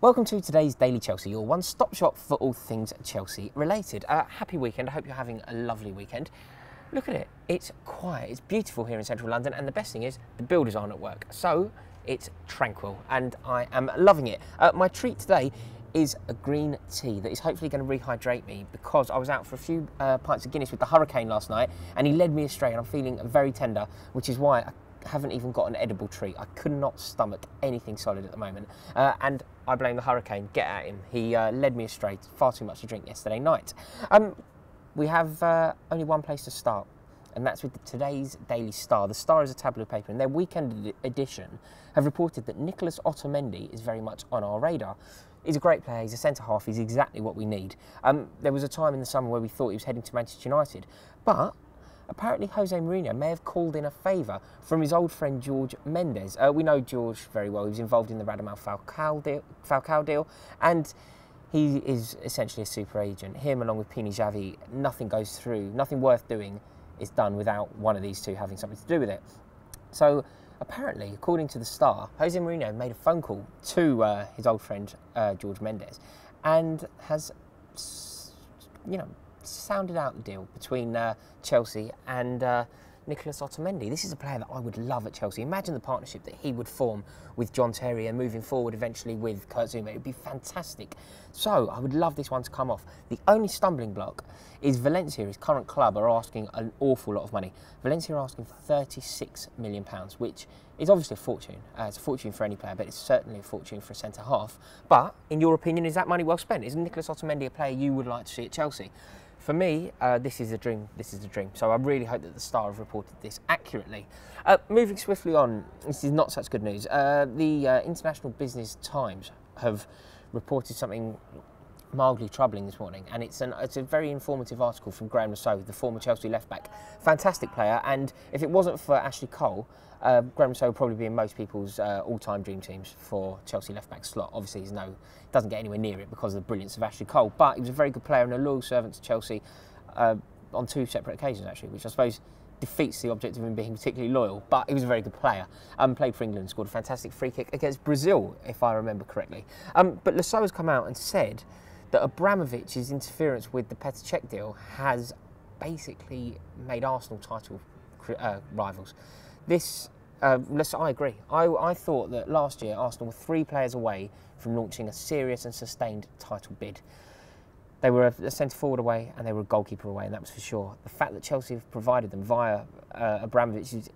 Welcome to today's Daily Chelsea, your one-stop shop for all things Chelsea related. Happy weekend. I hope you're having a lovely weekend. Look at it. It's quiet. It's beautiful here in central London, and the best thing is the builders aren't at work, so it's tranquil, and I am loving it. My treat today is a green tea that is hopefully going to rehydrate me, because I was out for a few pints of Guinness with the Hurricane last night, and he led me astray, and I'm feeling very tender, which is why I haven't even got an edible treat. I could not stomach anything solid at the moment, and I blame the Hurricane. Get at him. He led me astray. Far too much to drink yesterday night. We have only one place to start, and that's with today's Daily Star. The Star is a tabloid paper, and their weekend edition have reported that Nicholas Otamendi is very much on our radar. He's a great player. He's a centre-half. He's exactly what we need. There was a time in the summer where we thought he was heading to Manchester United, but apparently Jose Mourinho may have called in a favour from his old friend George Mendes. We know George very well. He was involved in the Radamel Falcao deal, and he is essentially a super agent. Him along with Pini Xavi, nothing goes through, nothing worth doing is done without one of these two having something to do with it. So apparently, according to the Star, Jose Mourinho made a phone call to his old friend George Mendes, and has, sounded out the deal between Chelsea and Nicholas Otamendi. This is a player that I would love at Chelsea. Imagine the partnership that he would form with John Terry and moving forward eventually with Kurt Zouma. It would be fantastic. So I would love this one to come off. The only stumbling block is Valencia, his current club, are asking an awful lot of money. Valencia are asking £36 million, which is obviously a fortune. It's a fortune for any player, but it's certainly a fortune for a centre-half. But in your opinion, is that money well spent? Is Nicholas Otamendi a player you would like to see at Chelsea? For me, this is a dream. This is a dream. So I really hope that the Star have reported this accurately. Moving swiftly on, this is not such good news. The International Business Times have reported something mildly troubling this morning, and it's a very informative article from Graham Rousseau, the former Chelsea left-back. Fantastic player, and if it wasn't for Ashley Cole, Graham Rousseau would probably be in most people's all-time dream teams for Chelsea left-back slot. Obviously, doesn't get anywhere near it because of the brilliance of Ashley Cole, but he was a very good player and a loyal servant to Chelsea on two separate occasions, actually, which I suppose defeats the object of him being particularly loyal, but he was a very good player. Played for England, scored a fantastic free kick against Brazil, if I remember correctly. But Rousseau has come out and said that Abramovich's interference with the Petr Cech deal has basically made Arsenal title rivals. This, I agree. I thought that last year Arsenal were 3 players away from launching a serious and sustained title bid. They were a centre-forward away and they were a goalkeeper away, and that was for sure. The fact that Chelsea have provided them via Abramovich's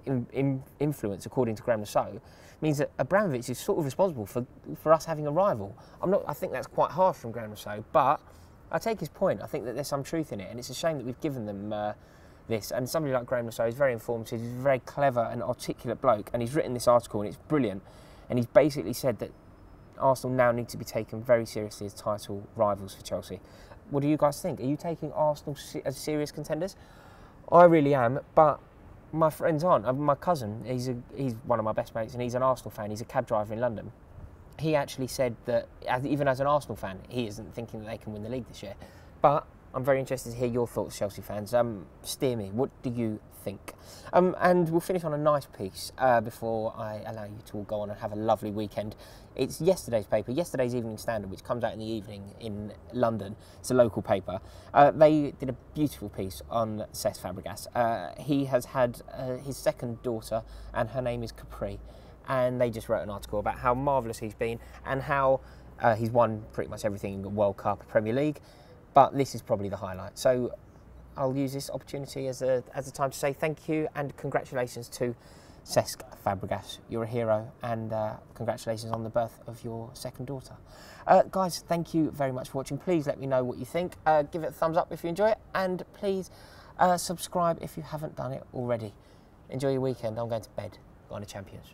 influence, according to Graham Rousseau, means that Abramovich is sort of responsible for us having a rival. I think that's quite harsh from Graham Rousseau, but I take his point. I think that there's some truth in it, and it's a shame that we've given them this. And somebody like Graham Rousseau is very informative, he's a very clever and articulate bloke, and he's written this article and it's brilliant. And he's basically said that Arsenal now need to be taken very seriously as title rivals for Chelsea. What do you guys think? Are you taking Arsenal as serious contenders? I really am, but my friends aren't. My cousin, he's one of my best mates, and he's an Arsenal fan. He's a cab driver in London. He actually said that, even as an Arsenal fan, he isn't thinking that they can win the league this year. But I'm very interested to hear your thoughts, Chelsea fans. Steer me. What do you think? And we'll finish on a nice piece before I allow you to all go on and have a lovely weekend. It's yesterday's paper, yesterday's Evening Standard, which comes out in the evening in London. It's a local paper. They did a beautiful piece on Cech Fabregas. He has had his second daughter, and her name is Capri. And they just wrote an article about how marvellous he's been and how he's won pretty much everything in the World Cup, Premier League. But this is probably the highlight. So I'll use this opportunity as a time to say thank you and congratulations to Cech Fabregas. You're a hero, and congratulations on the birth of your second daughter. Guys, thank you very much for watching. Please let me know what you think. Give it a thumbs up if you enjoy it, and please subscribe if you haven't done it already. Enjoy your weekend. I'm going to bed. Go on to Champions.